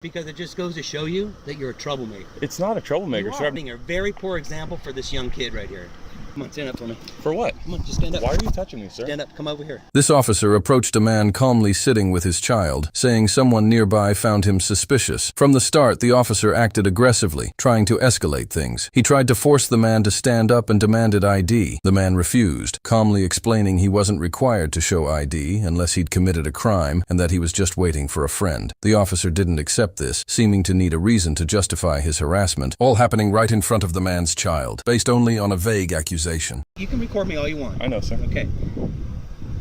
Because it just goes to show you that you're a troublemaker. It's not a troublemaker, sir. You're being a very poor example for this young kid right here. Come on, stand up for me. For what? Come on, just stand up. Why are you touching me, sir? Stand up, come over here. This officer approached a man calmly sitting with his child, saying someone nearby found him suspicious. From the start, the officer acted aggressively, trying to escalate things. He tried to force the man to stand up and demanded ID. The man refused, calmly explaining he wasn't required to show ID unless he'd committed a crime and that he was just waiting for a friend. The officer didn't accept this, seeming to need a reason to justify his harassment, all happening right in front of the man's child, based only on a vague accusation. You can record me all you want. I know, sir. Okay.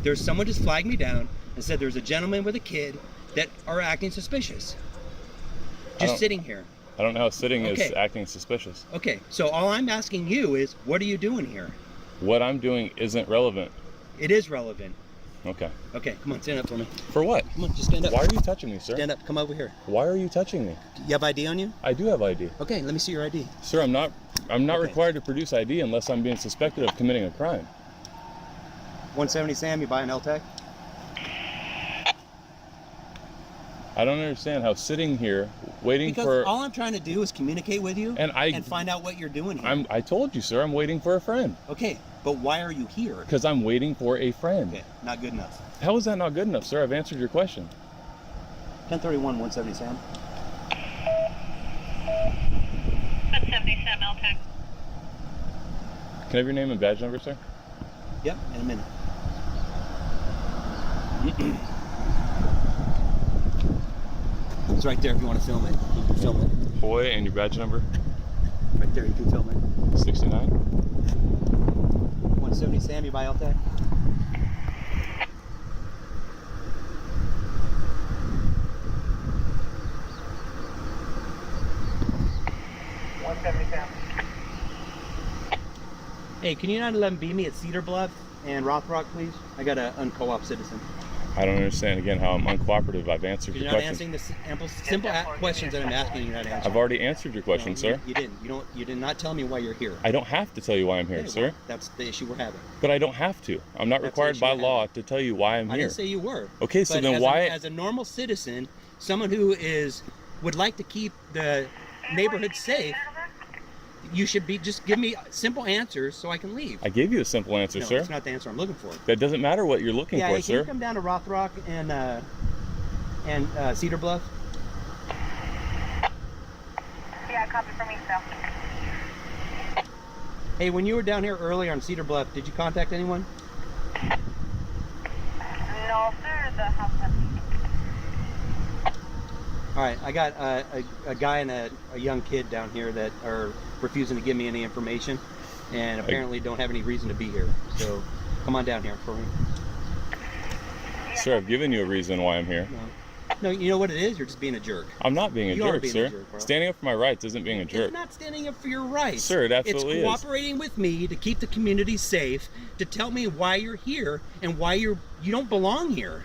There's someone just flagged me down and said there's a gentleman with a kid that are acting suspicious. Just sitting here. I don't know how sitting is Okay. acting suspicious. Okay, so all I'm asking you is, what are you doing here? What I'm doing isn't relevant. It is relevant. Okay. Okay, come on, stand up for me. For what? Come on, just stand up. Why are you touching me, sir? Stand up, come over here. Why are you touching me? You have ID on you? I do have ID. Okay, let me see your ID. Sir, I'm not Okay. required to produce ID unless I'm being suspected of committing a crime. 170 Sam, you buy an LTEC? I don't understand how sitting here waiting Because for all I'm trying to do is communicate with you and find out what you're doing here. I told you, sir, I'm waiting for a friend. Okay, but why are you here? Because I'm waiting for a friend. Okay, not good enough. How is that not good enough, sir? I've answered your question. 1031, 170 Sam. 170 Sam LTEC. Can I have your name and badge number, sir? Yep, in a minute. It's right there if you want to film it. You can film it. Boy, and your badge number? Right there, you can film it. 69? 170 Sam, you buy LTEC? Hey, can you not let him beat me at Cedar Bluff and Rothrock, please? I got an unco-op citizen. I don't understand again how I'm uncooperative. I've answered You're your not question. answering the simple questions that I'm asking. You're not answering. I've already answered your question, No, sir. You didn't. You did not tell me why you're here. I don't have to tell you why I'm here, Okay, sir. well, that's the issue we're having. But I don't have to. I'm not That's the required issue by we're law having. to tell you why I'm I here. didn't say you were. Okay, so But then as why? as a normal citizen, someone who would like to keep the neighborhood safe, you should just give me simple answers so I can leave. I gave you a simple answer, No, sir. it's not the answer I'm looking for. That doesn't matter what you're looking Yeah, for, hey, can sir. you come down to Rothrock and Cedar Bluff? Yeah, copy for me, so. Hey, when you were down here earlier on Cedar Bluff, did you contact anyone? No, sir, the house has. All right, I got a guy and a young kid down here that are refusing to give me any information, and apparently don't have any reason to be here. So, come on down here for me. Sir, I've given you a reason why I'm here. No, you know what it is? You're just being a jerk. I'm not being a You are jerk, being sir. a jerk, bro. Standing up for my rights isn't being a jerk. It's not standing up for your rights. Sir, it absolutely is. It's cooperating with me to keep the community safe, to tell me why you're here and why you don't belong here.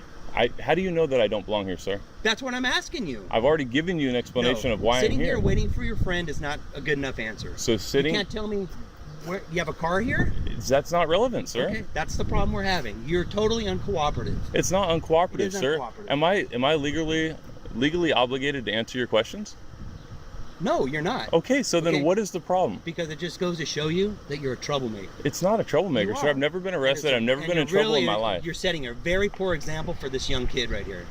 How do you know that I don't belong here, sir? That's what I'm asking you. I've already given you an explanation No, of why I'm sitting here. here waiting for your friend is not a good enough answer. So sitting, You can't tell me where you have a car here? that's not relevant, sir. Okay, that's the problem we're having. You're totally uncooperative. It's not uncooperative, It is sir. uncooperative. Am I legally obligated to answer your questions? No, you're not. Okay, so then Okay. what is the problem? Because it just goes to show you that you're a troublemaker. It's not a troublemaker, You sir. are. I've never been arrested. I've never And been in you're trouble in my really- life. You're setting a very poor example for this young kid right here.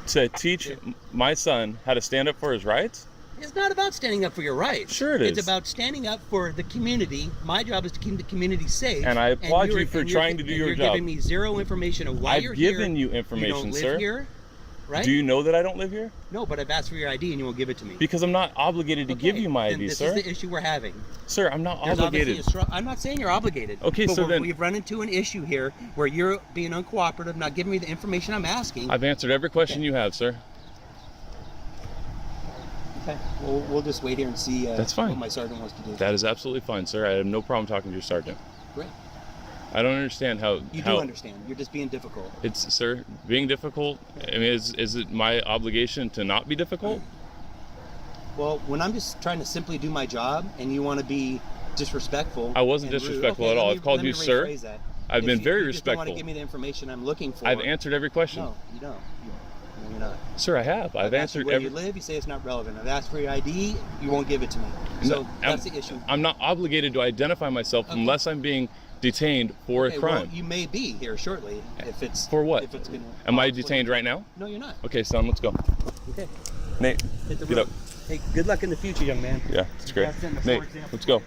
To teach my son how to stand up for his rights? It's not about standing up for your rights. Sure it is. It's about standing up for the community. My job is to keep the community safe. And I applaud you for you're- trying to do your You're job. giving me zero information of why I've you're here. given you information, You don't live sir. here, right? Do you know that I don't live here? No, but I've asked for your ID and you won't give it to me. Because I'm not obligated to give Okay, you my then ID, this sir. is the issue we're having. Sir, I'm not There's obligated. obviously I'm not saying you're obligated. Okay, but so then- we've run into an issue here where you're being uncooperative, not giving me the information I'm asking. I've answered every question you have, sir. Okay, we'll just wait here and see That's fine. what my sergeant wants to do. That is absolutely fine, sir. I have no problem talking to your sergeant. Great. I don't understand how You how do understand. You're just being difficult. it's, sir, being difficult. I mean, is it my obligation to not be difficult? Well, when I'm just trying to simply do my job and you want to be disrespectful. I wasn't and rude- disrespectul okay, at all. let me- I've called let me you sir. rephrase that. I've If been you- very you just don't want respectful. to give me the information I'm looking for. I've answered every question. No, you don't. No, you're not. Sir, I have. I've asked you answered where every. you live. You say it's not relevant. I've asked for your ID. You won't give it to me. So No, that's the issue. I'm not obligated to identify myself Okay. unless I'm being detained for Okay, a crime. well, you may be here shortly if it's For what? If it's gonna, Am I detained right now? No, you're not. Okay, son, let's go. Okay. Nate, Hit the get road. up. Hey, good luck in the future, young man. Yeah, it's great. That's in the Nate, four example. let's go.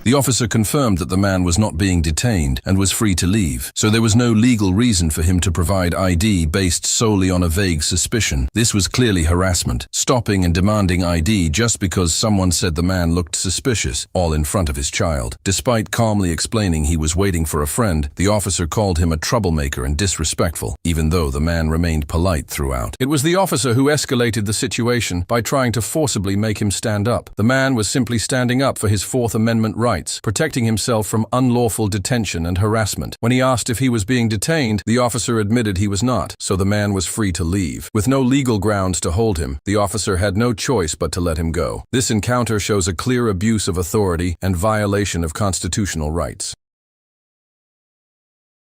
The officer confirmed that the man was not being detained and was free to leave, so there was no legal reason for him to provide ID based solely on a vague suspicion. This was clearly harassment, stopping and demanding ID just because someone said the man looked suspicious, all in front of his child. Despite calmly explaining he was waiting for a friend, the officer called him a troublemaker and disrespectful, even though the man remained polite throughout. It was the officer who escalated the situation by trying to forcibly make him stand up. The man was simply standing up for his Fourth Amendment rights, protecting himself from unlawful detention and harassment. When he asked if he was being detained, the officer admitted he was not, so the man was free to leave. With no legal grounds to hold him, the officer had no choice but to let him go. This encounter shows a clear abuse of authority and violation of constitutional rights.